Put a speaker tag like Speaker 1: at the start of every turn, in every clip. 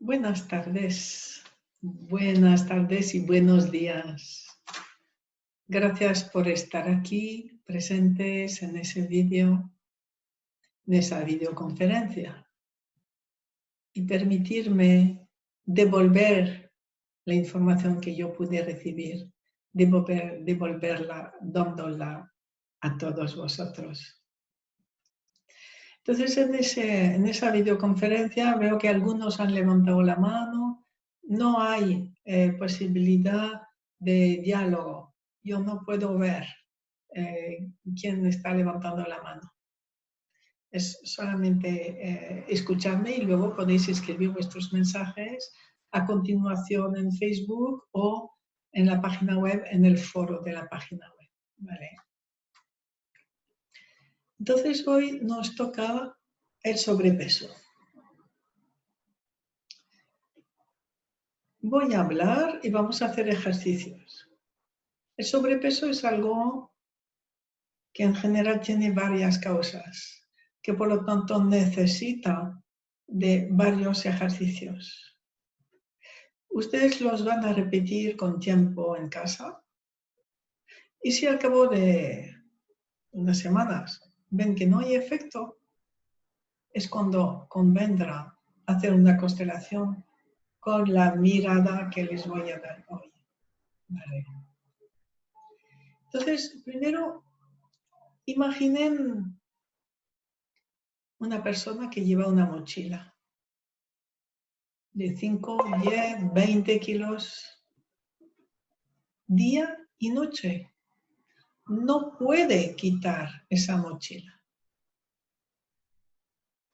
Speaker 1: Buenas tardes y buenos días. Gracias por estar aquí presentes en ese vídeo, en esa videoconferencia y permitirme devolver la información que yo pude recibir, devolverla, dándola a todos vosotros. Entonces, en esa videoconferencia veo que algunos han levantado la mano. No hay posibilidad de diálogo. Yo no puedo ver quién está levantando la mano. Es solamente escucharme y luego podéis escribir vuestros mensajes a continuación en Facebook o en la página web, en el foro de la página web. ¿Vale? Entonces hoy nos toca el sobrepeso. Voy a hablar y vamos a hacer ejercicios. El sobrepeso es algo que en general tiene varias causas, que por lo tanto necesita de varios ejercicios. Ustedes los van a repetir con tiempo en casa y si al cabo de unas semanas ven que no hay efecto, es cuando convendrá hacer una constelación con la mirada que les voy a dar hoy. Vale. Entonces, primero, imaginen una persona que lleva una mochila de 5, 10, 20 kilos día y noche. No puede quitar esa mochila.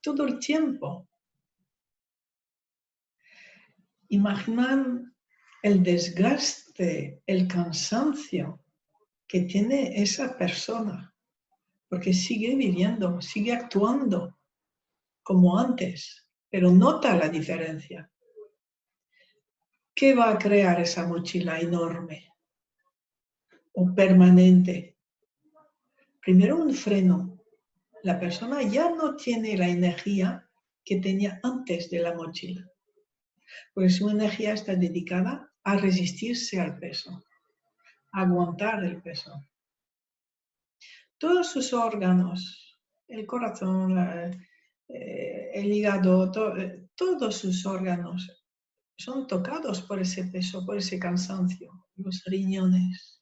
Speaker 1: Todo el tiempo. Imaginan el desgaste, el cansancio que tiene esa persona, porque sigue viviendo, sigue actuando como antes, pero nota la diferencia. ¿Qué va a crear esa mochila enorme o permanente? Primero un freno. La persona ya no tiene la energía que tenía antes de la mochila, porque su energía está dedicada a resistirse al peso, a aguantar el peso. Todos sus órganos, el corazón, el hígado, todos sus órganos son tocados por ese peso, por ese cansancio, los riñones.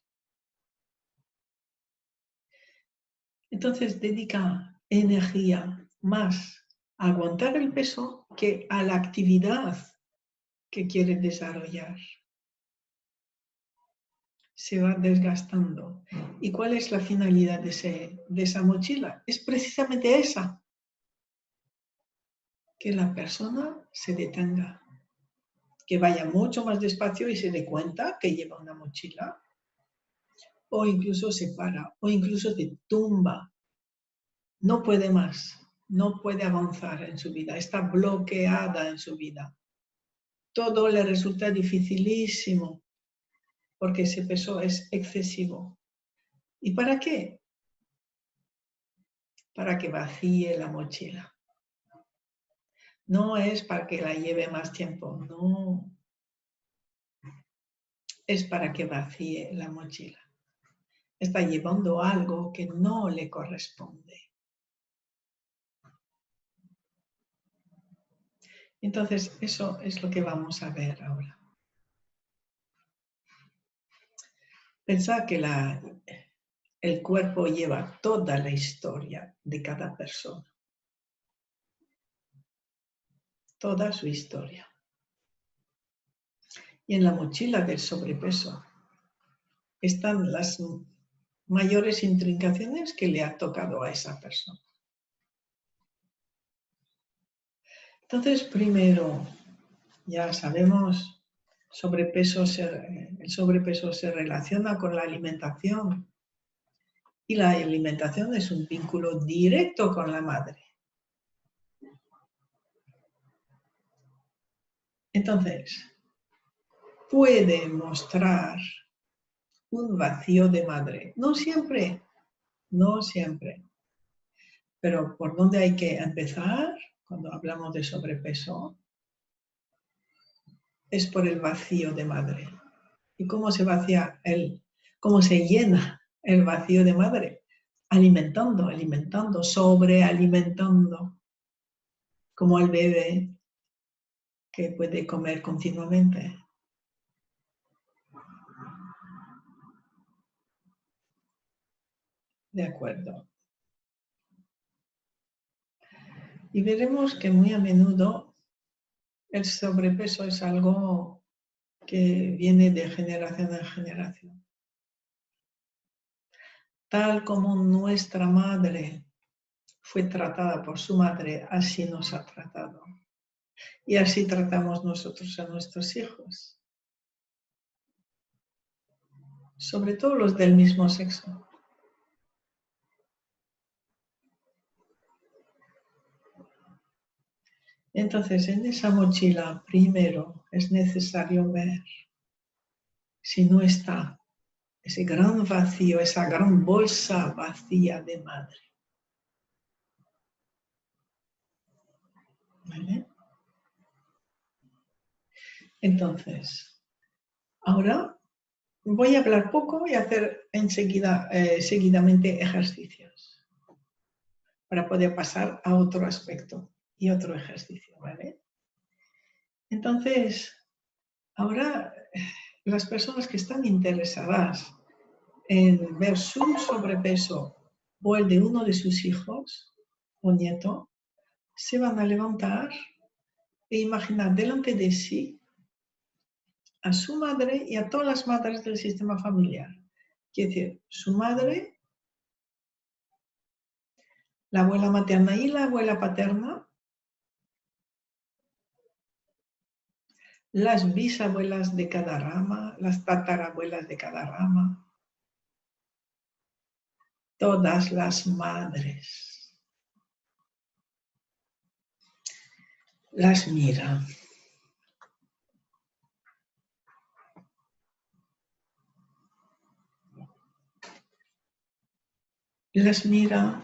Speaker 1: Entonces dedica energía más a aguantar el peso que a la actividad que quiere desarrollar. Se va desgastando. ¿Y cuál es la finalidad de esa mochila? Es precisamente esa, que la persona se detenga, que vaya mucho más despacio y se dé cuenta que lleva una mochila, o incluso se para, o incluso se tumba. No puede más, no puede avanzar en su vida, está bloqueada en su vida. Todo le resulta dificilísimo porque ese peso es excesivo. ¿Y para qué? Para que vacíe la mochila. No es para que la lleve más tiempo, no. Es para que vacíe la mochila. Está llevando algo que no le corresponde. Entonces, eso es lo que vamos a ver ahora. Pensad que el cuerpo lleva toda la historia de cada persona. Toda su historia. Y en la mochila del sobrepeso están las mayores intrincaciones que le ha tocado a esa persona. Entonces, primero, ya sabemos, el sobrepeso se relaciona con la alimentación. Y la alimentación es un vínculo directo con la madre. Entonces, puede mostrar un vacío de madre. No siempre, no siempre. Pero ¿por dónde hay que empezar cuando hablamos de sobrepeso? es por el vacío de madre. ¿Y cómo se vacía cómo se llena el vacío de madre? Alimentando, alimentando, sobrealimentando, como el bebé que puede comer continuamente. De acuerdo. Y veremos que muy a menudo el sobrepeso es algo que viene de generación en generación. Tal como nuestra madre fue tratada por su madre, así nos ha tratado. Y así tratamos nosotros a nuestros hijos. Sobre todo los del mismo sexo. Entonces, en esa mochila, primero es necesario ver si no está ese gran vacío, esa gran bolsa vacía de madre. ¿Vale? Entonces, ahora voy a hablar poco y hacer enseguida, seguidamente ejercicios para poder pasar a otro aspecto y otro ejercicio, ¿vale? Entonces, ahora las personas que están interesadas en ver su sobrepeso o el de uno de sus hijos o nieto, se van a levantar e imaginar delante de sí a su madre y a todas las madres del sistema familiar. Quiere decir, su madre, la abuela materna y la abuela paterna, las bisabuelas de cada rama, las tatarabuelas de cada rama, todas las madres. Las mira. Las mira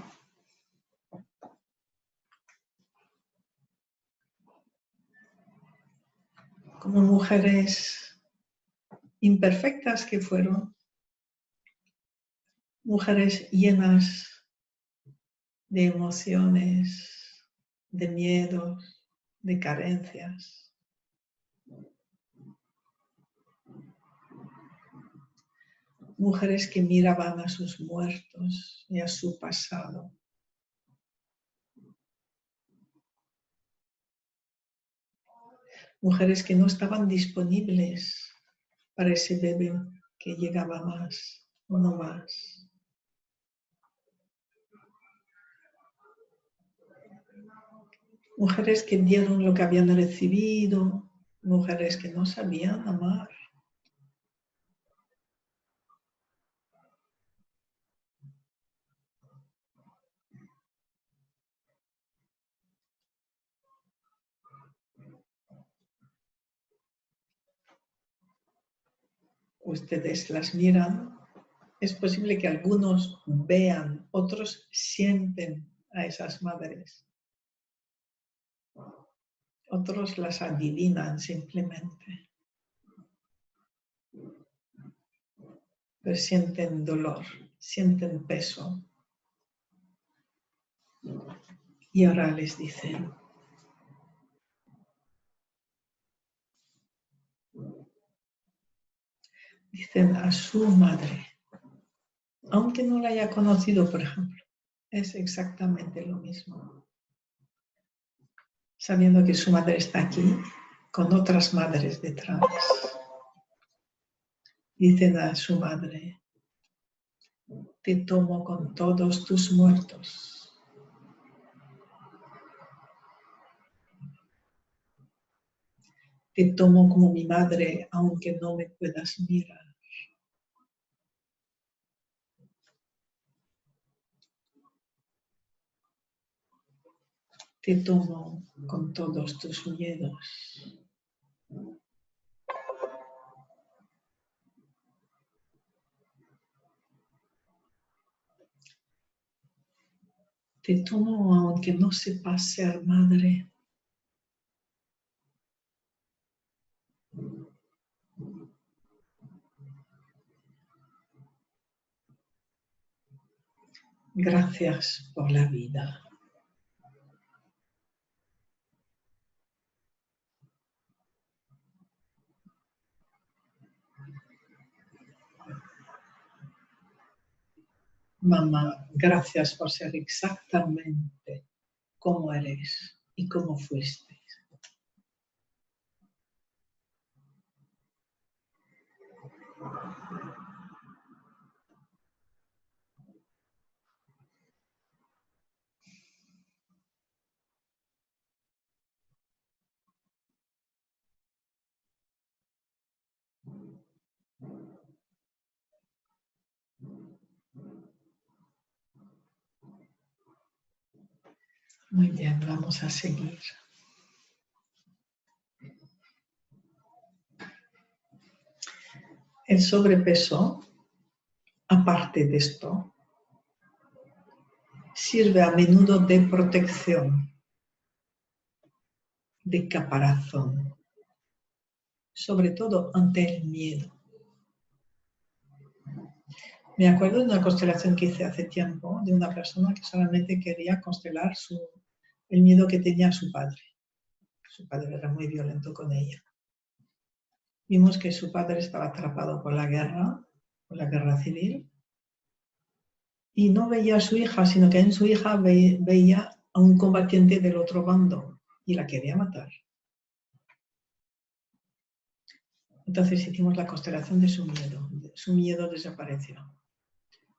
Speaker 1: como mujeres imperfectas que fueron, mujeres llenas de emociones, de miedos, de carencias. Mujeres que miraban a sus muertos y a su pasado. Mujeres que no estaban disponibles para ese bebé que llegaba más o no más. Mujeres que dieron lo que habían recibido, mujeres que no sabían amar. Ustedes las miran, es posible que algunos vean, otros sienten a esas madres. Otros las adivinan simplemente. Pero sienten dolor, sienten peso. Y ahora les dicen, a su madre, aunque no la haya conocido, por ejemplo, es exactamente lo mismo. Sabiendo que su madre está aquí, con otras madres detrás. Dicen a su madre, te tomo con todos tus muertos. Te tomo como mi madre, aunque no me puedas mirar. Te tomo con todos tus miedos. Te tomo aunque no sepas ser madre. Gracias por la vida. Mamá, gracias por ser exactamente como eres y como fuiste. Muy bien, vamos a seguir. El sobrepeso, aparte de esto, sirve a menudo de protección, de caparazón, sobre todo ante el miedo. Me acuerdo de una constelación que hice hace tiempo de una persona que solamente quería constelar el miedo que tenía a su padre. Su padre era muy violento con ella. Vimos que su padre estaba atrapado por la guerra civil, y no veía a su hija, sino que en su hija veía a un combatiente del otro bando y la quería matar. Entonces hicimos la constelación de su miedo. Su miedo desapareció.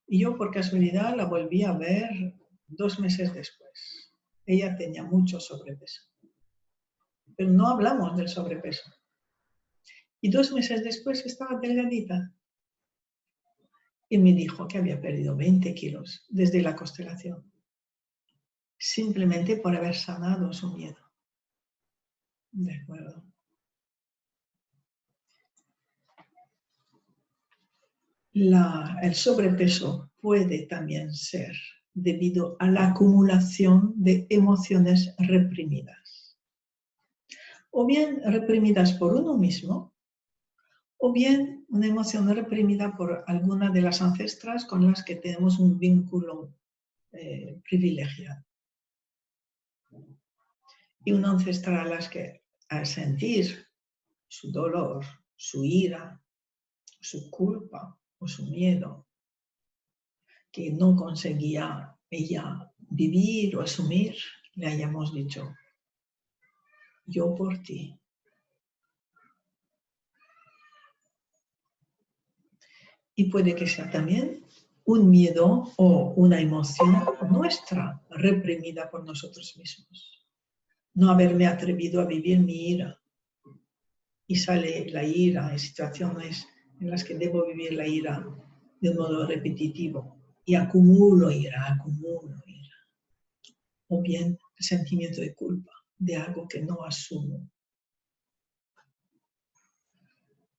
Speaker 1: Y yo por casualidad la volví a ver 2 meses después. Ella tenía mucho sobrepeso. Pero no hablamos del sobrepeso. Y 2 meses después estaba delgadita. Y me dijo que había perdido 20 kilos desde la constelación. Simplemente por haber sanado su miedo. De acuerdo. El sobrepeso puede también ser debido a la acumulación de emociones reprimidas. O bien reprimidas por uno mismo, o bien una emoción reprimida por alguna de las ancestras con las que tenemos un vínculo privilegiado. Y una ancestra a las que al sentir su dolor, su ira, su culpa o su miedo, que no conseguía ella vivir o asumir, le hayamos dicho, yo por ti. Y puede que sea también un miedo o una emoción nuestra, reprimida por nosotros mismos. No haberme atrevido a vivir mi ira. Y sale la ira en situaciones en las que debo vivir la ira de un modo repetitivo. Y acumulo ira. O bien el sentimiento de culpa de algo que no asumo.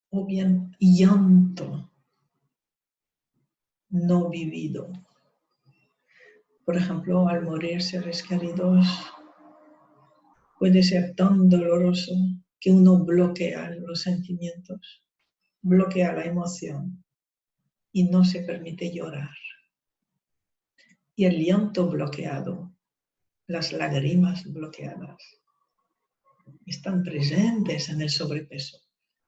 Speaker 1: O bien llanto no vivido. Por ejemplo, al morir seres queridos, puede ser tan doloroso que uno bloquea los sentimientos, bloquea la emoción y no se permite llorar. Y el llanto bloqueado, las lágrimas bloqueadas, están presentes en el sobrepeso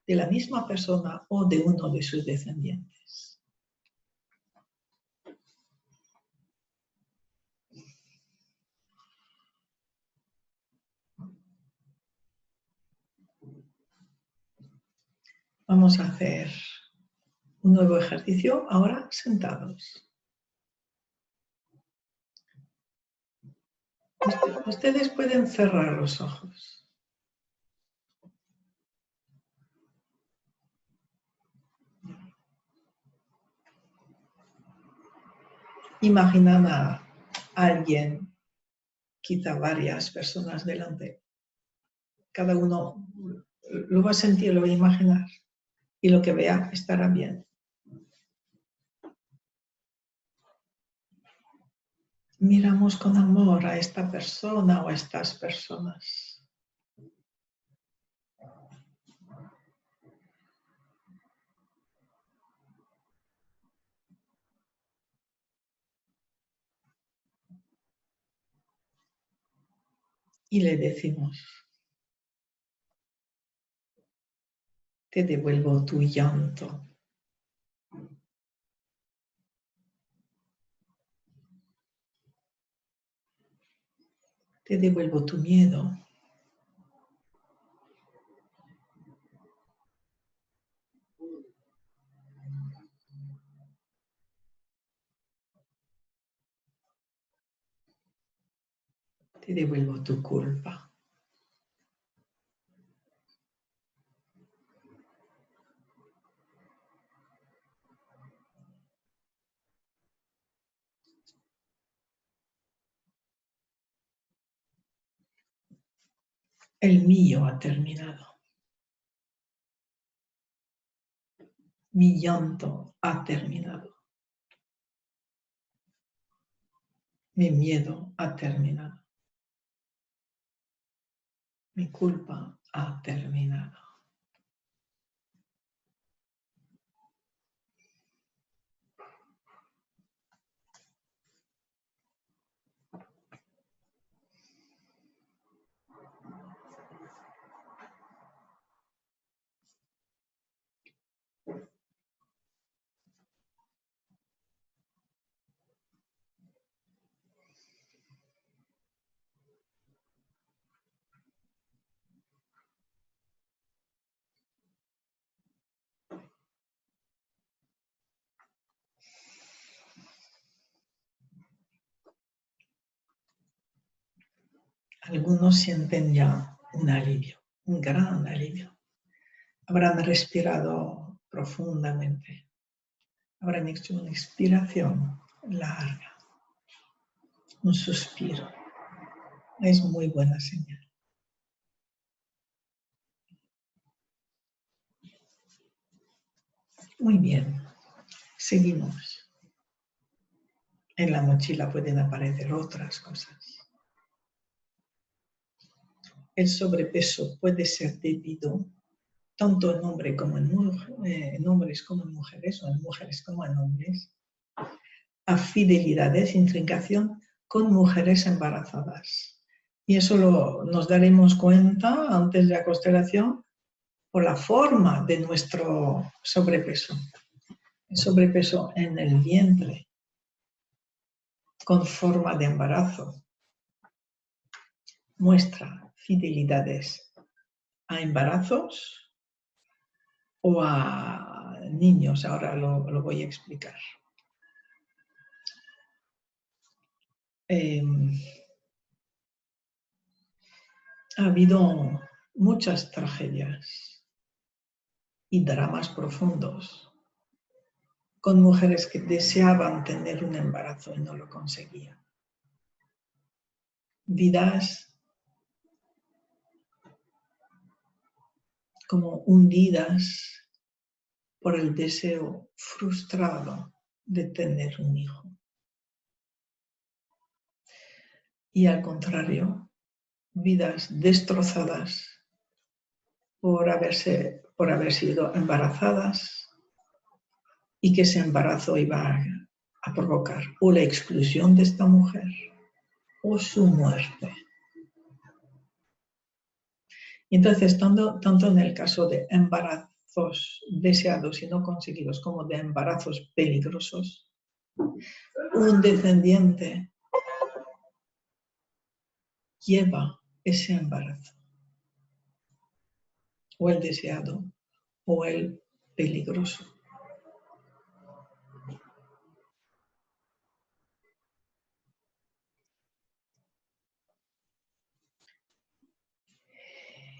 Speaker 1: de la misma persona o de uno de sus descendientes. Vamos a hacer un nuevo ejercicio, ahora sentados. Ustedes pueden cerrar los ojos. Imaginan a alguien, quizá varias personas delante. Cada uno lo va a sentir, lo va a imaginar. Y lo que vea estará bien. Miramos con amor a esta persona o a estas personas. Y le decimos, te devuelvo tu llanto. Te devuelvo tu miedo. Te devuelvo tu culpa. El mío ha terminado. Mi llanto ha terminado. Mi miedo ha terminado. Mi culpa ha terminado. Algunos sienten ya un alivio, un gran alivio. Habrán respirado profundamente. Habrán hecho una expiración larga, un suspiro. Es muy buena señal. Muy bien, seguimos. En la mochila pueden aparecer otras cosas. El sobrepeso puede ser debido tanto en hombres como en mujeres, o en mujeres como en hombres, a fidelidades, intrincación con mujeres embarazadas. Y eso nos daremos cuenta antes de la constelación por la forma de nuestro sobrepeso. El sobrepeso en el vientre, con forma de embarazo, muestra fidelidades a embarazos o a niños. Ahora lo voy a explicar. Ha habido muchas tragedias y dramas profundos con mujeres que deseaban tener un embarazo y no lo conseguían. Vidas como hundidas por el deseo frustrado de tener un hijo. Y al contrario, vidas destrozadas por haber sido embarazadas y que ese embarazo iba a provocar o la exclusión de esta mujer o su muerte. Entonces, tanto en el caso de embarazos deseados y no conseguidos como de embarazos peligrosos, un descendiente lleva ese embarazo, o el deseado o el peligroso.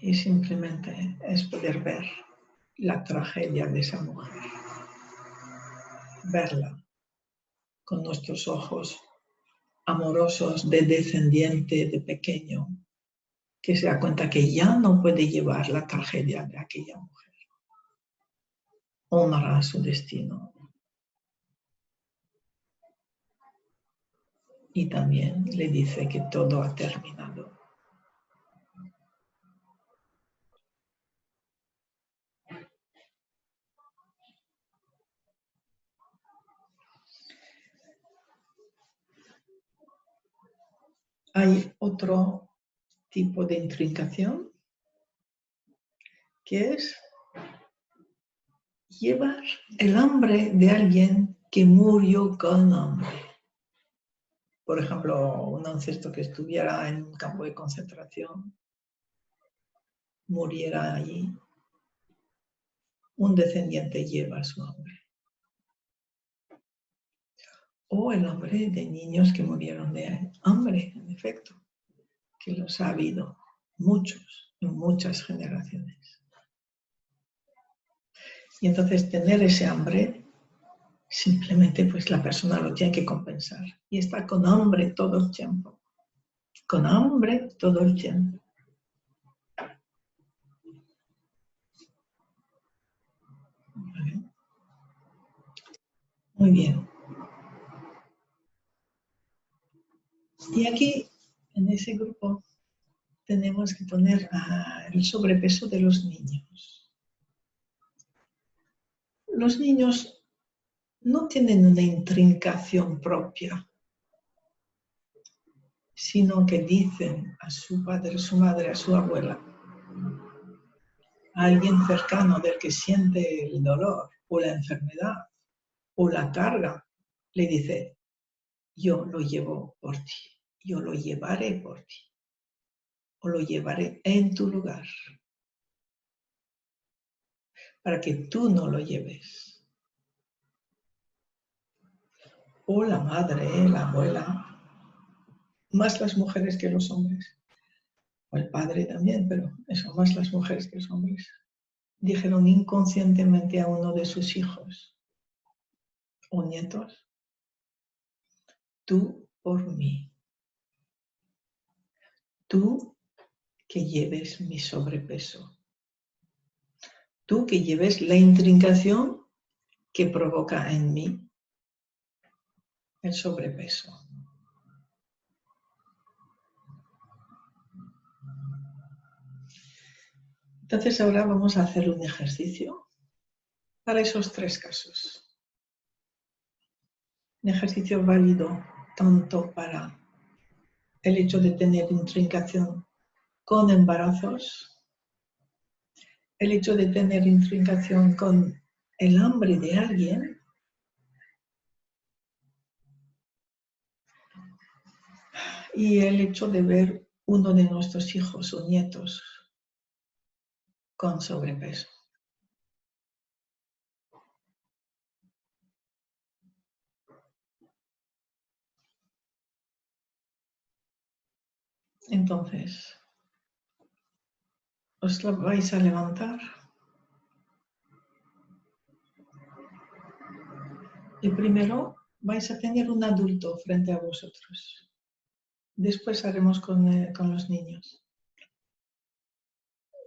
Speaker 1: Y simplemente es poder ver la tragedia de esa mujer, verla con nuestros ojos amorosos de descendiente, de pequeño, que se da cuenta que ya no puede llevar la tragedia de aquella mujer. Honra su destino. Y también le dice que todo ha terminado. Hay otro tipo de intrincación, que es llevar el hambre de alguien que murió con hambre. Por ejemplo, un ancestro que estuviera en un campo de concentración, muriera allí. Un descendiente lleva su hambre. O el hambre de niños que murieron de hambre, en efecto, que los ha habido muchos, en muchas generaciones. Y entonces tener ese hambre, simplemente pues la persona lo tiene que compensar. Y está con hambre todo el tiempo. Con hambre todo el tiempo. Muy bien. Y aquí, en ese grupo, tenemos que poner el sobrepeso de los niños. Los niños no tienen una intrincación propia, sino que dicen a su padre, a su madre, a su abuela, a alguien cercano del que siente el dolor o la enfermedad o la carga, le dice, yo lo llevo por ti, yo lo llevaré por ti, o lo llevaré en tu lugar, para que tú no lo lleves. O la madre, la abuela, más las mujeres que los hombres, o el padre también, pero eso, más las mujeres que los hombres, dijeron inconscientemente a uno de sus hijos o nietos, tú por mí, tú que lleves mi sobrepeso, tú que lleves la intrincación que provoca en mí el sobrepeso. Entonces ahora vamos a hacer un ejercicio para esos tres casos. Un ejercicio válido tanto para el hecho de tener intrincación con embarazos, el hecho de tener intrincación con el hambre de alguien, y el hecho de ver uno de nuestros hijos o nietos con sobrepeso. Entonces, os la vais a levantar y primero vais a tener un adulto frente a vosotros. Después haremos con los niños.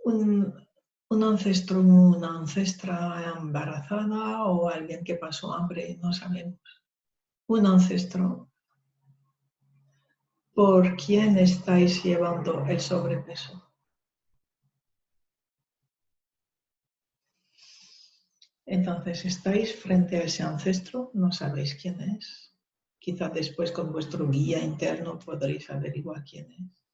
Speaker 1: Un ancestro, una ancestra embarazada o alguien que pasó hambre, no sabemos. Un ancestro por quien estáis llevando el sobrepeso. Entonces, estáis frente a ese ancestro, no sabéis quién es. Quizá después con vuestro guía interno podréis averiguar quién es.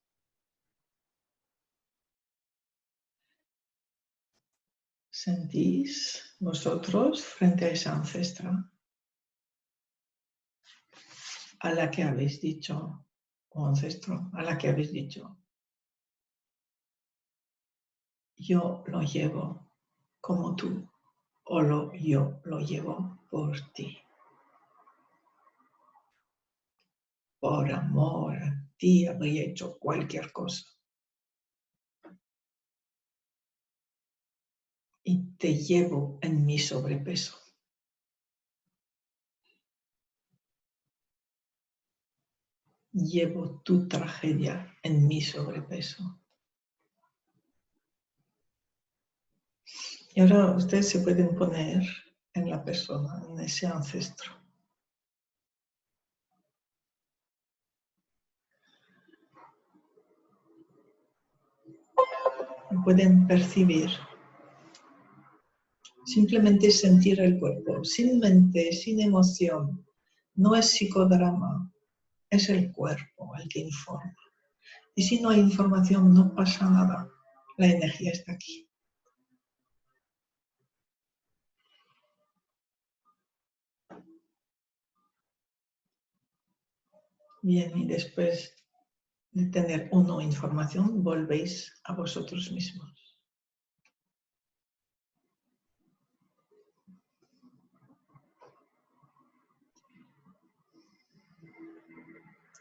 Speaker 1: ¿Sentís vosotros frente a esa ancestra a la que habéis dicho, o ancestro, a la que habéis dicho, yo lo llevo como tú, o yo lo llevo por ti? Por amor a ti habría hecho cualquier cosa. Y te llevo en mi sobrepeso. Llevo tu tragedia en mi sobrepeso. Y ahora ustedes se pueden poner en la persona, en ese ancestro. Pueden percibir. Simplemente sentir el cuerpo, sin mente, sin emoción. No es psicodrama, es el cuerpo el que informa. Y si no hay información, no pasa nada. La energía está aquí. Bien, y después de tener o no información, volvéis a vosotros mismos.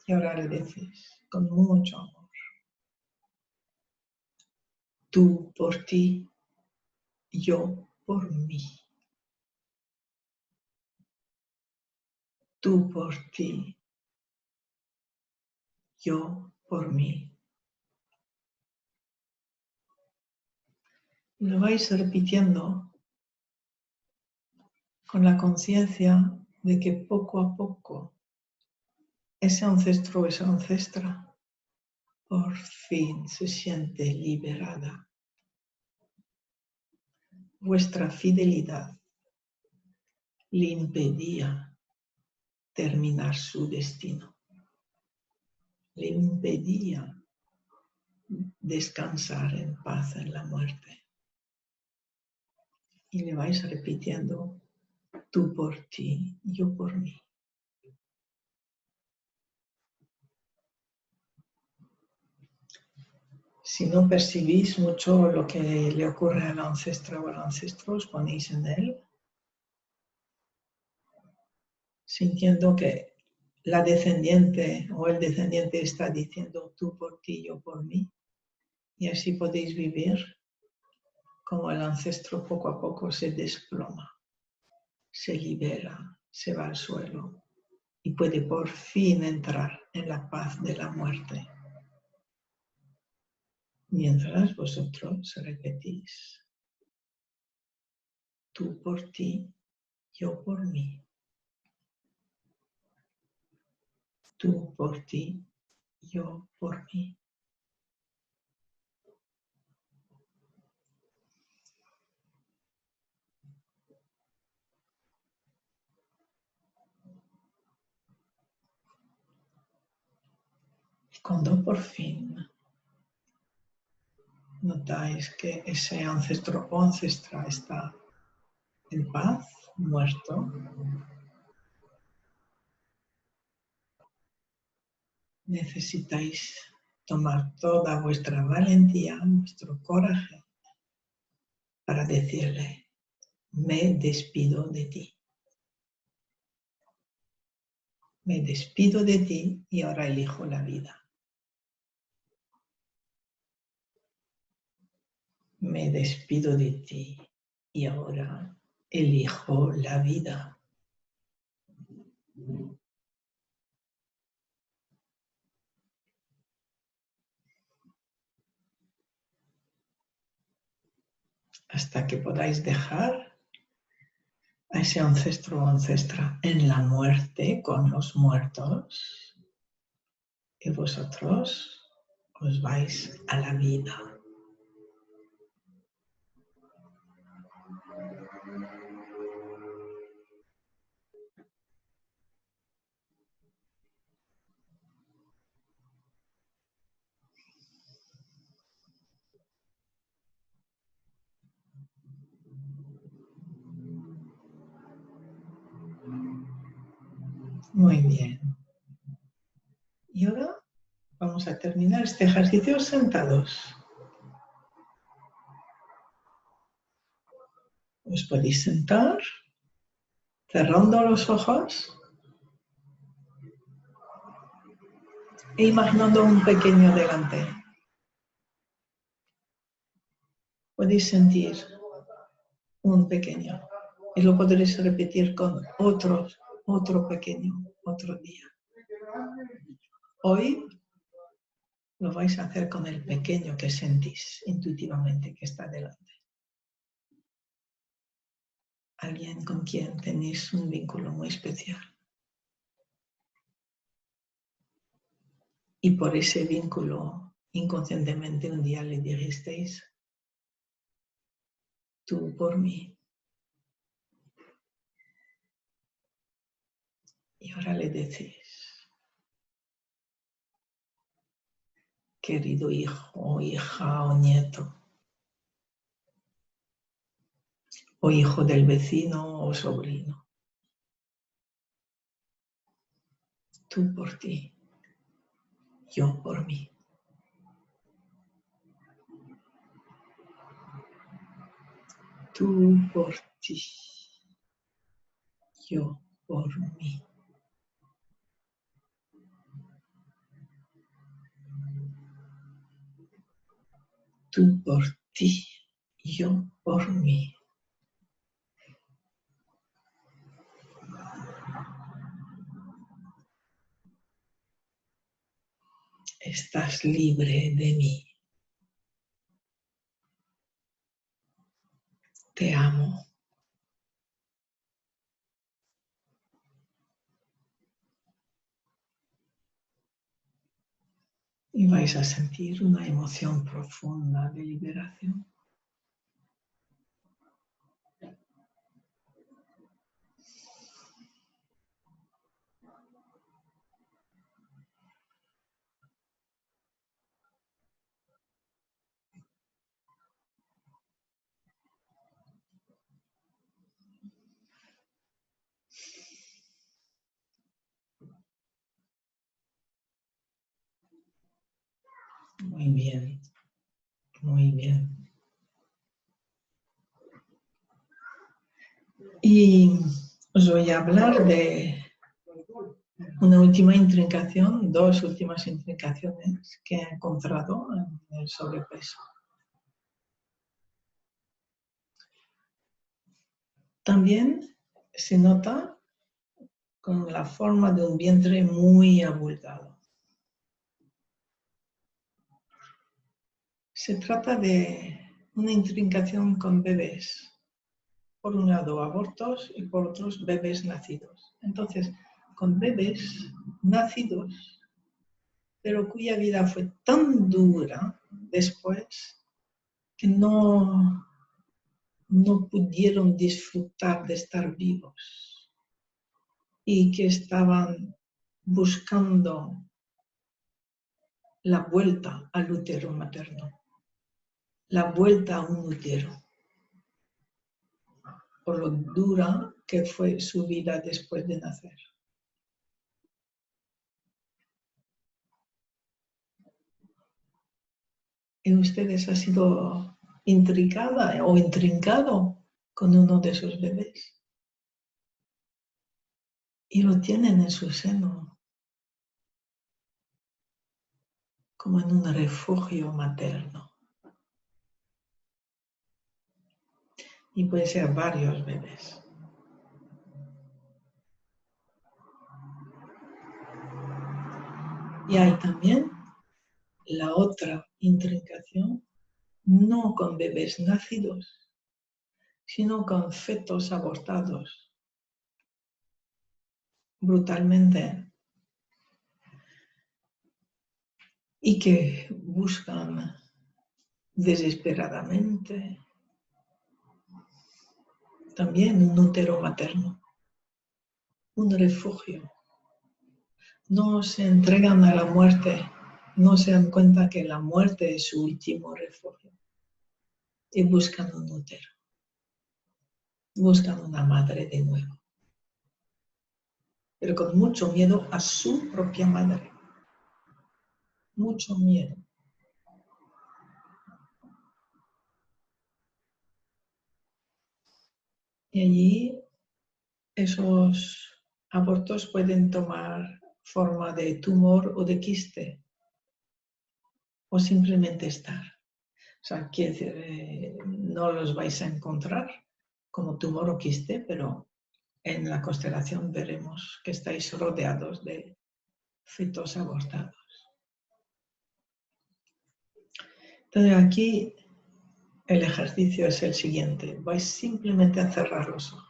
Speaker 1: Y ahora le decís con mucho amor: tú por ti, yo por mí. Tú por ti, yo por mí. Lo vais repitiendo con la conciencia de que poco a poco ese ancestro o esa ancestra por fin se siente liberada. Vuestra fidelidad le impedía terminar su destino. Le impedía descansar en paz en la muerte. Y le vais repitiendo: tú por ti, yo por mí. Si no percibís mucho lo que le ocurre al ancestro o al ancestro, os ponéis en él, sintiendo que la descendiente o el descendiente está diciendo: tú por ti, yo por mí. Y así podéis vivir como el ancestro poco a poco se desploma, se libera, se va al suelo y puede por fin entrar en la paz de la muerte. Mientras vosotros repetís: tú por ti, yo por mí. Tú por ti, yo por mí. Y cuando por fin notáis que ese ancestro o ancestra está en paz, muerto, necesitáis tomar toda vuestra valentía, vuestro coraje, para decirle: me despido de ti. Me despido de ti y ahora elijo la vida. Me despido de ti y ahora elijo la vida. Hasta que podáis dejar a ese ancestro o ancestra en la muerte con los muertos y vosotros os vais a la vida. Muy bien. Y ahora vamos a terminar este ejercicio sentados. Os podéis sentar cerrando los ojos e imaginando un pequeño delante. Podéis sentir un pequeño y lo podréis repetir con otro pequeño, otro día. Hoy lo vais a hacer con el pequeño que sentís intuitivamente que está delante. Alguien con quien tenéis un vínculo muy especial. Y por ese vínculo, inconscientemente un día le dijisteis: tú por mí. Y ahora le decís querido hijo, hija o nieto, o hijo del vecino o sobrino. Tú por ti, yo por mí. Tú por ti, yo por mí. Tú por ti, yo por mí. Estás libre de mí. Te amo. Y vais a sentir una emoción profunda de liberación. Muy bien, muy bien. Y os voy a hablar de una última intrincación, dos últimas intrincaciones que he encontrado en el sobrepeso. También se nota con la forma de un vientre muy abultado. Se trata de una intrincación con bebés. Por un lado abortos y por otros bebés nacidos. Entonces, con bebés nacidos, pero cuya vida fue tan dura después que no pudieron disfrutar de estar vivos y que estaban buscando la vuelta al útero materno, la vuelta a un útero, por lo dura que fue su vida después de nacer. ¿En ustedes ha sido intricada o intrincado con uno de sus bebés? Y lo tienen en su seno, como en un refugio materno. Y puede ser varios bebés. Y hay también la otra intrincación, no con bebés nacidos, sino con fetos abortados brutalmente y que buscan desesperadamente también un útero materno, un refugio. No se entregan a la muerte, no se dan cuenta que la muerte es su último refugio y buscan un útero, buscan una madre de nuevo, pero con mucho miedo a su propia madre, mucho miedo. Y allí esos abortos pueden tomar forma de tumor o de quiste, o simplemente estar. O sea, quiere decir, no los vais a encontrar como tumor o quiste, pero en la constelación veremos que estáis rodeados de fetos abortados. Entonces aquí el ejercicio es el siguiente. Vais simplemente a cerrar los ojos.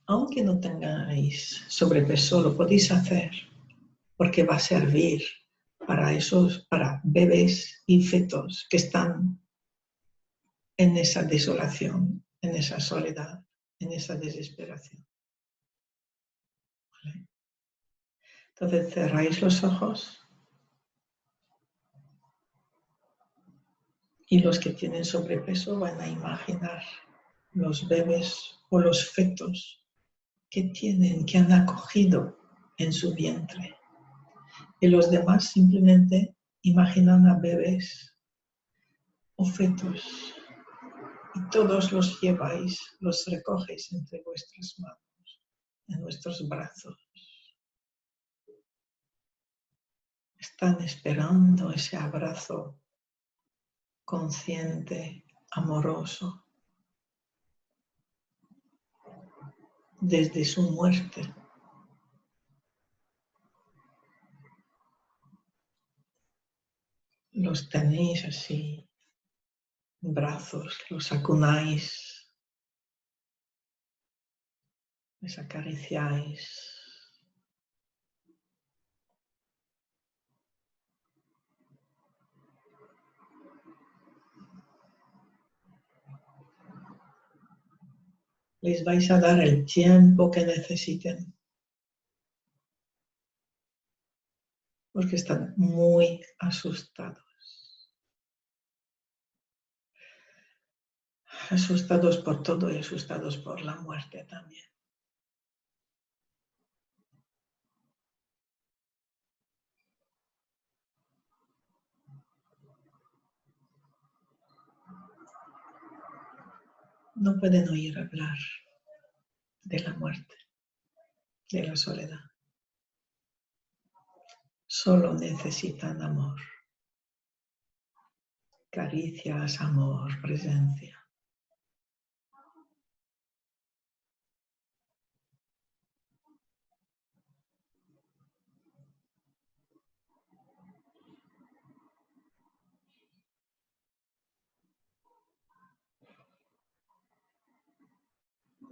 Speaker 1: Aunque no tengáis sobrepeso, lo podéis hacer porque va a servir para bebés y fetos que están en esa desolación, en esa soledad, en esa desesperación. Entonces cerráis los ojos y los que tienen sobrepeso van a imaginar los bebés o los fetos que han acogido en su vientre. Y los demás simplemente imaginan a bebés o fetos y todos los lleváis, los recogéis entre vuestras manos, en vuestros brazos. Están esperando ese abrazo consciente, amoroso, desde su muerte. Los tenéis así, en brazos, los acunáis, les acariciáis. Les vais a dar el tiempo que necesiten, porque están muy asustados. Asustados por todo y asustados por la muerte también. No pueden oír hablar de la muerte, de la soledad. Solo necesitan amor, caricias, amor, presencia.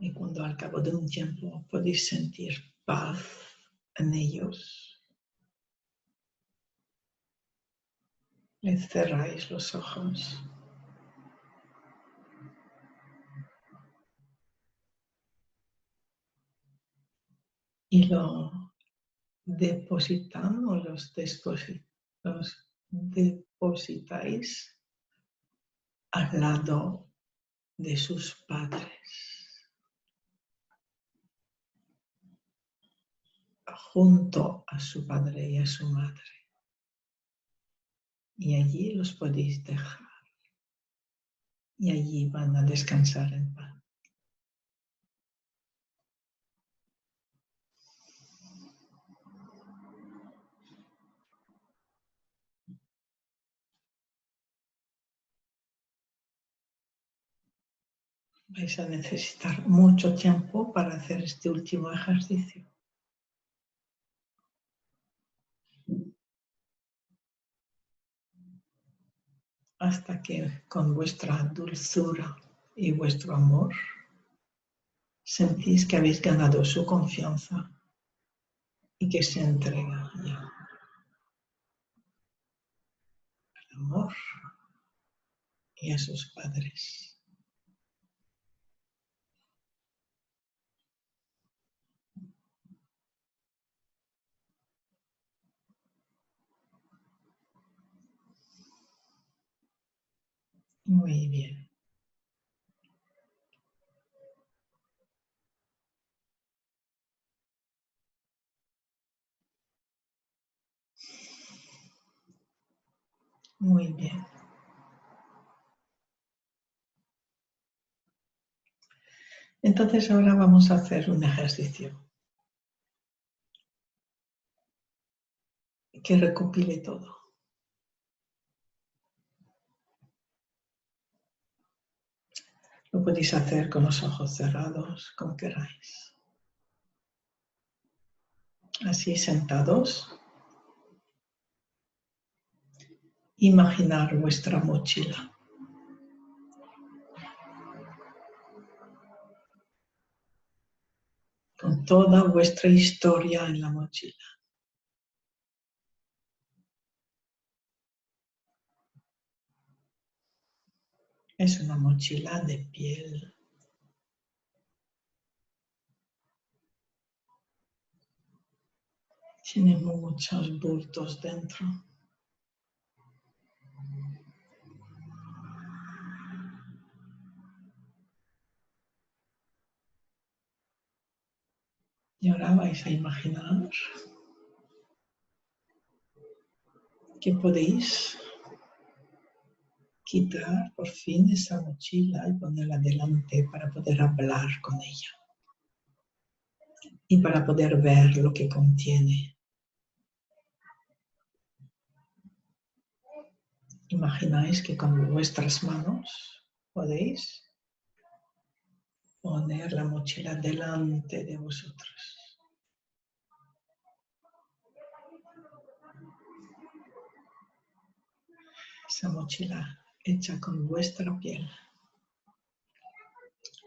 Speaker 1: Y cuando al cabo de un tiempo podéis sentir paz en ellos, les cerráis los ojos. Y lo depositan o los depositáis al lado de sus padres, junto a su padre y a su madre. Y allí los podéis dejar. Y allí van a descansar en paz. Vais a necesitar mucho tiempo para hacer este último ejercicio. Hasta que con vuestra dulzura y vuestro amor sentís que habéis ganado su confianza y que se entrega ya al amor y a sus padres. Muy bien. Muy bien. Entonces ahora vamos a hacer un ejercicio que recopile todo. Lo podéis hacer con los ojos cerrados, como queráis. Así sentados, imaginar vuestra mochila. Con toda vuestra historia en la mochila. Es una mochila de piel. Tiene muchos bultos dentro. Y ahora vais a imaginar que podéis quitar por fin esa mochila y ponerla delante para poder hablar con ella y para poder ver lo que contiene. Imagináis que con vuestras manos podéis poner la mochila delante de vosotros. Esa mochila hecha con vuestra piel.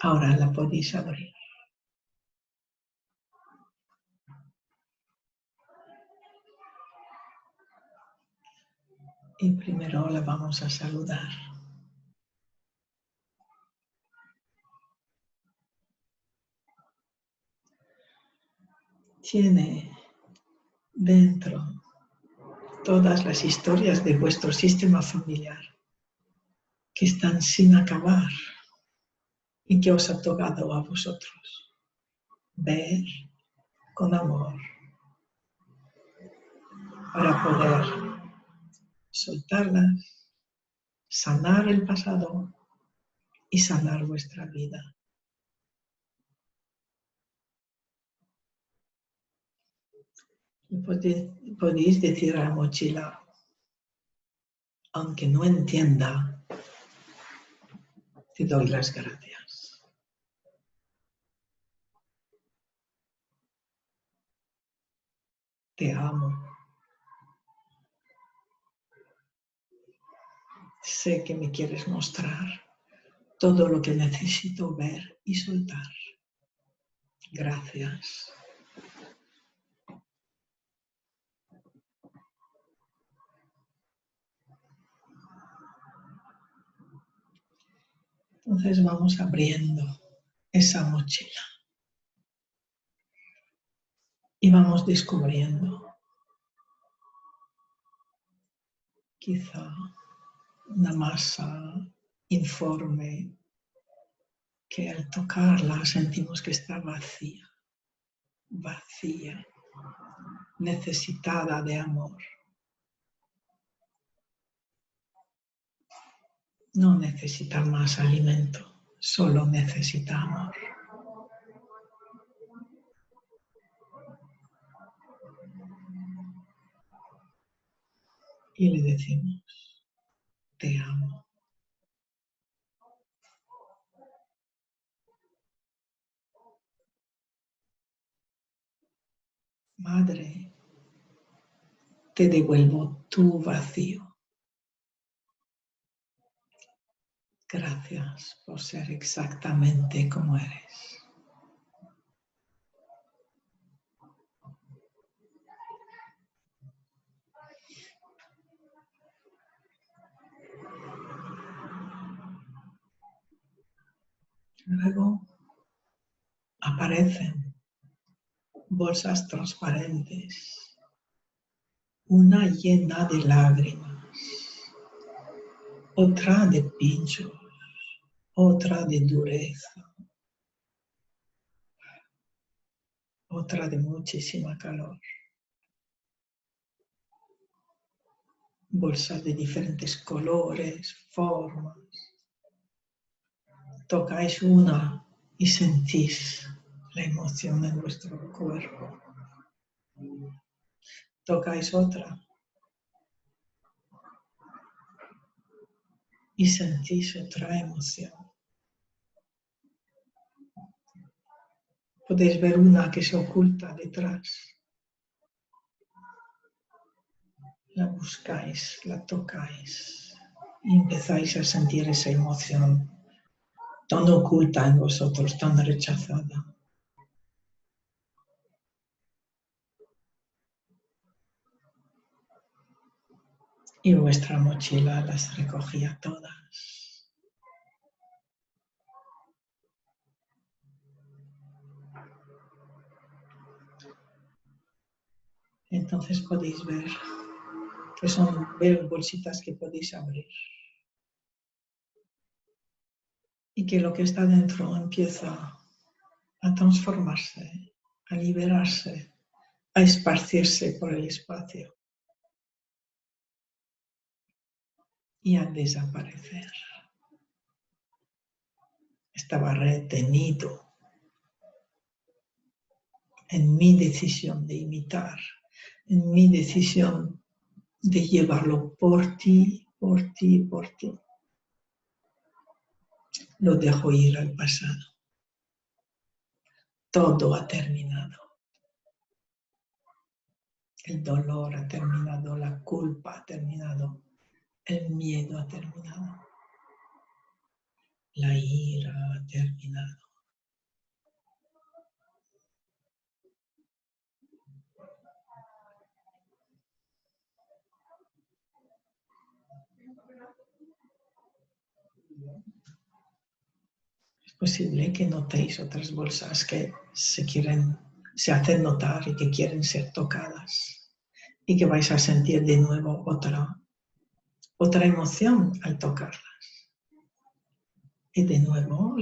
Speaker 1: Ahora la podéis abrir. Y primero la vamos a saludar. Tiene dentro todas las historias de vuestro sistema familiar que están sin acabar y que os ha tocado a vosotros ver con amor para poder soltarlas, sanar el pasado y sanar vuestra vida. Y podéis decir a la mochila, aunque no entienda, te doy las gracias. Te amo. Sé que me quieres mostrar todo lo que necesito ver y soltar. Gracias. Entonces vamos abriendo esa mochila y vamos descubriendo quizá una masa informe que al tocarla sentimos que está vacía, vacía, necesitada de amor. No necesita más alimento, solo necesita amor. Y le decimos, te amo. Madre, te devuelvo tu vacío. Gracias por ser exactamente como eres. Luego aparecen bolsas transparentes, una llena de lágrimas, otra de pinchos, otra de dureza, otra de muchísima calor. Bolsas de diferentes colores, formas. Tocáis una y sentís la emoción en vuestro cuerpo. Tocáis otra y sentís otra emoción. Podéis ver una que se oculta detrás. La buscáis, la tocáis y empezáis a sentir esa emoción tan oculta en vosotros, tan rechazada. Y vuestra mochila las recogía todas. Entonces podéis ver que son bolsitas que podéis abrir. Y que lo que está dentro empieza a transformarse, a liberarse, a esparcirse por el espacio y a desaparecer. Estaba retenido en mi decisión de imitar, en mi decisión de llevarlo por ti, por ti, por ti. Lo dejo ir al pasado. Todo ha terminado. El dolor ha terminado, la culpa ha terminado, el miedo ha terminado, la ira ha terminado. Es posible que notéis otras bolsas que se hacen notar y que quieren ser tocadas y que vais a sentir de nuevo otra emoción al tocarlas. Y de nuevo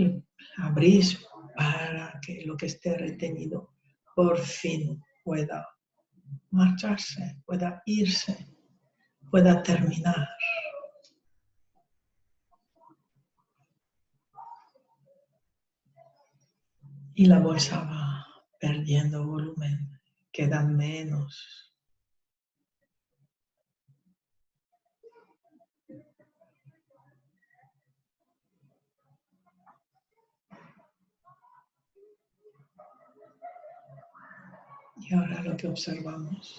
Speaker 1: abrís para que lo que esté retenido por fin pueda marcharse, pueda irse, pueda terminar. Y la bolsa va perdiendo volumen, queda menos. Y ahora lo que observamos,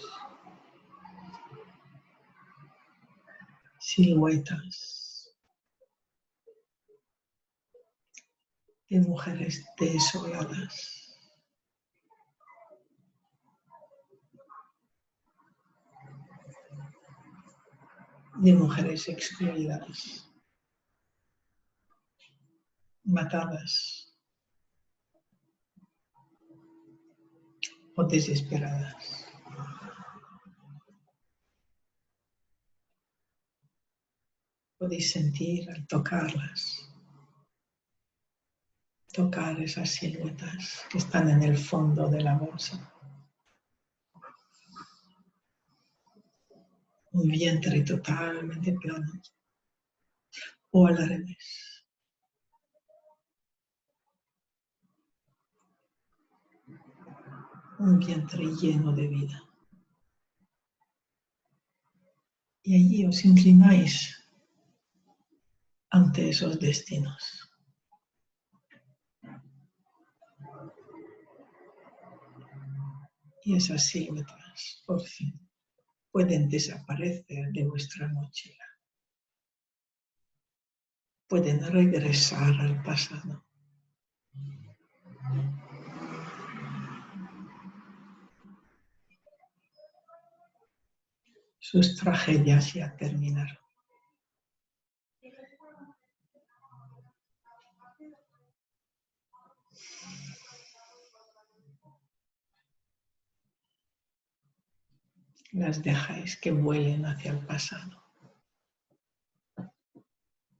Speaker 1: siluetas de mujeres desoladas, de mujeres excluidas, matadas o desesperadas. Podéis sentir al tocarlas, tocar esas siluetas que están en el fondo de la bolsa. Un vientre totalmente plano o al revés. Un vientre lleno de vida. Y allí os inclináis ante esos destinos. Y esas siluetas, por fin, pueden desaparecer de vuestra mochila. Pueden regresar al pasado. Sus tragedias ya terminaron. Las dejáis que vuelen hacia el pasado.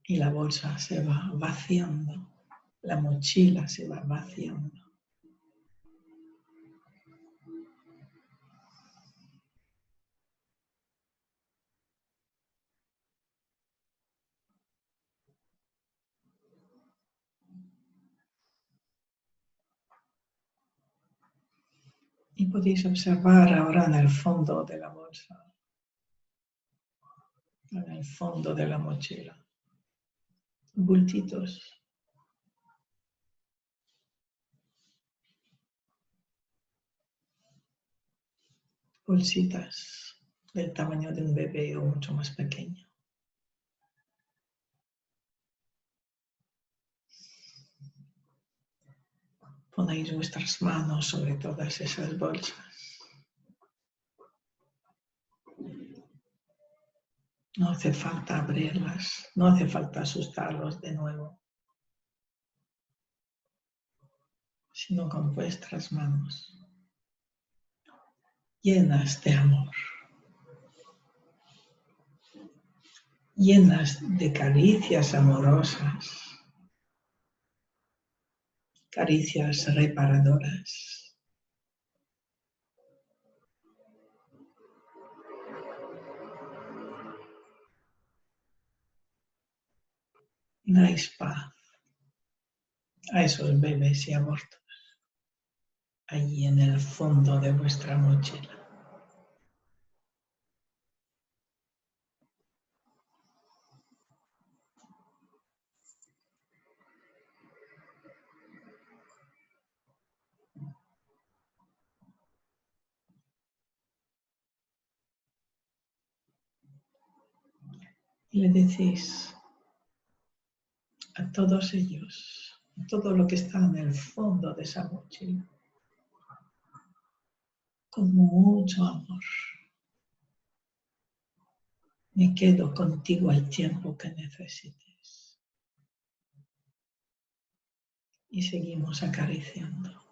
Speaker 1: Y la bolsa se va vaciando, la mochila se va vaciando. Y podéis observar ahora en el fondo de la bolsa, en el fondo de la mochila, bultitos. Bolsitas del tamaño de un bebé o mucho más pequeño. Ponéis vuestras manos sobre todas esas bolsas. No hace falta abrirlas, no hace falta asustarlos de nuevo, sino con vuestras manos. llenas de amor, llenas de caricias amorosas, caricias reparadoras. Dais paz a esos bebés y abortos allí en el fondo de vuestra mochila. Y le decís a todos ellos, todo lo que está en el fondo de esa mochila, con mucho amor: me quedo contigo el tiempo que necesites. Y seguimos acariciando.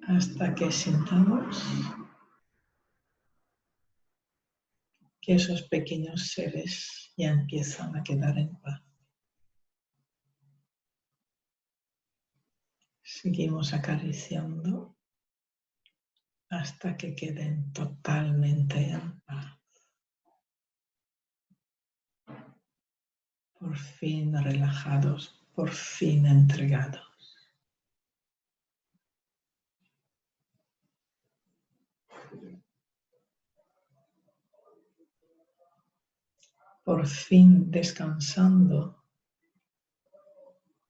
Speaker 1: Hasta que sintamos que esos pequeños seres ya empiezan a quedar en paz. Seguimos acariciando hasta que queden totalmente en paz. Por fin relajados, por fin entregados. Por fin descansando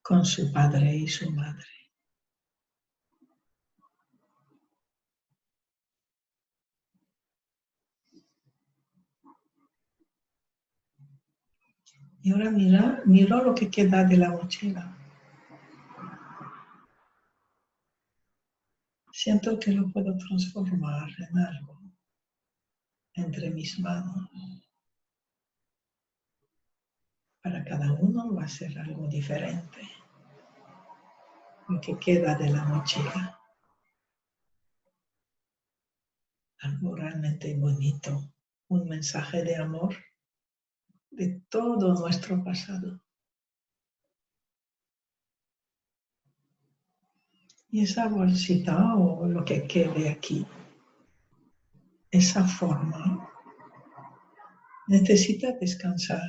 Speaker 1: con su padre y su madre. Y ahora miro lo que queda de la mochila. Siento que lo puedo transformar en algo entre mis manos. Para cada uno va a ser algo diferente lo que queda de la mochila. Algo realmente bonito, un mensaje de amor de todo nuestro pasado. Y esa bolsita o lo que quede aquí, esa forma, necesita descansar,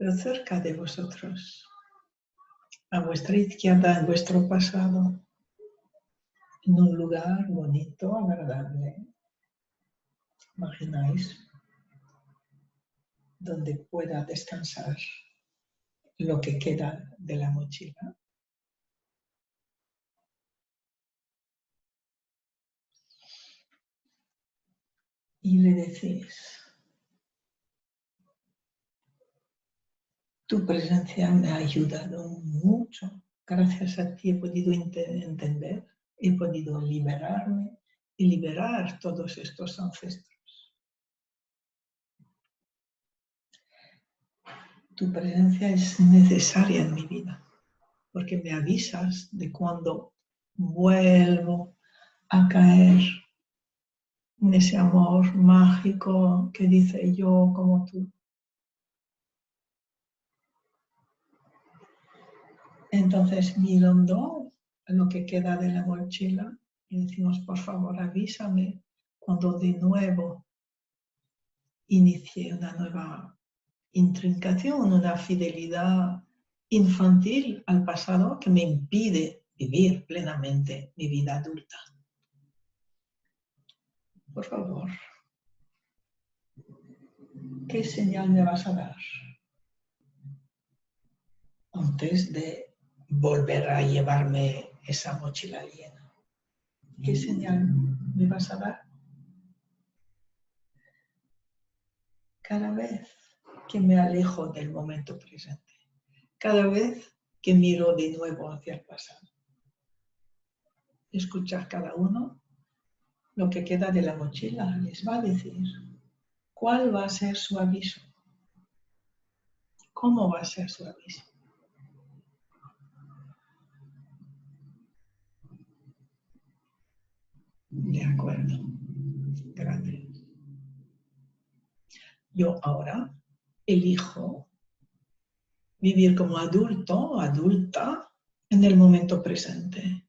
Speaker 1: pero cerca de vosotros, a vuestra izquierda, en vuestro pasado, en un lugar bonito, agradable. Imagináis donde pueda descansar lo que queda de la mochila. Y le decís: tu presencia me ha ayudado mucho. Gracias a ti he podido entender, he podido liberarme y liberar todos estos ancestros. Tu presencia es necesaria en mi vida, porque me avisas de cuando vuelvo a caer en ese amor mágico que dice yo como tú. Entonces mirando lo que queda de la mochila y decimos: por favor, avísame cuando de nuevo inicie una nueva intrincación, una fidelidad infantil al pasado que me impide vivir plenamente mi vida adulta. Por favor, ¿qué señal me vas a dar antes de volver a llevarme esa mochila llena? ¿Qué señal me vas a dar? Cada vez que me alejo del momento presente, cada vez que miro de nuevo hacia el pasado. Escuchar cada uno lo que queda de la mochila, les va a decir cuál va a ser su aviso, cómo va a ser su aviso. De acuerdo. Gracias. Yo ahora elijo vivir como adulto o adulta en el momento presente.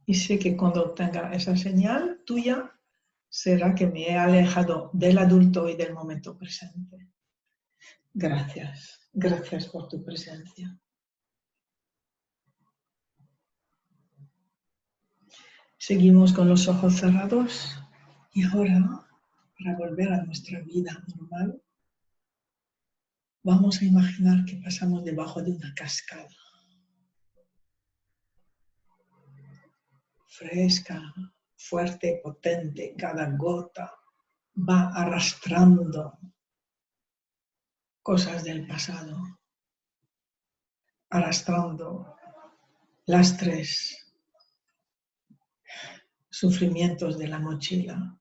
Speaker 1: Y sé que cuando tenga esa señal tuya, será que me he alejado del adulto y del momento presente. Gracias. Gracias por tu presencia. Seguimos con los ojos cerrados y ahora, para volver a nuestra vida normal, vamos a imaginar que pasamos debajo de una cascada. Fresca, fuerte, potente, cada gota va arrastrando cosas del pasado, arrastrando lastres, sufrimientos de la mochila.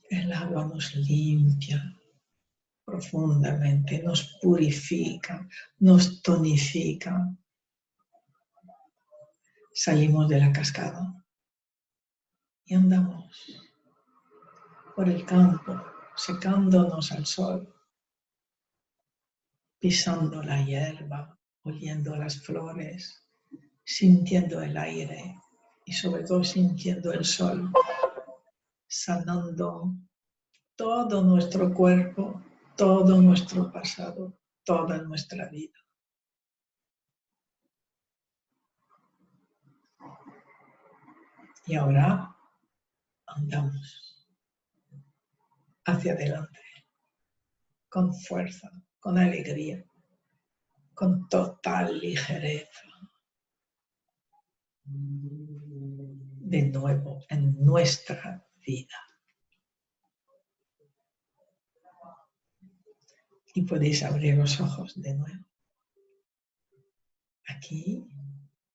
Speaker 1: El agua nos limpia profundamente, nos purifica, nos tonifica. Salimos de la cascada y andamos por el campo, secándonos al sol, pisando la hierba, oliendo las flores, sintiendo el aire y sobre todo sintiendo el sol, sanando todo nuestro cuerpo, todo nuestro pasado, toda nuestra vida. Y ahora andamos hacia adelante, con fuerza, con alegría, con total ligereza. De nuevo en nuestra vida. Y podéis abrir los ojos de nuevo. Aquí,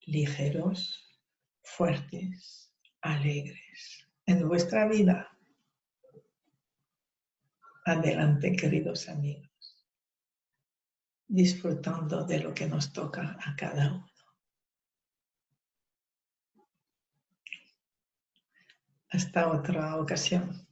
Speaker 1: ligeros, fuertes, alegres. En vuestra vida. Adelante, queridos amigos. Disfrutando de lo que nos toca a cada uno. Hasta otra ocasión.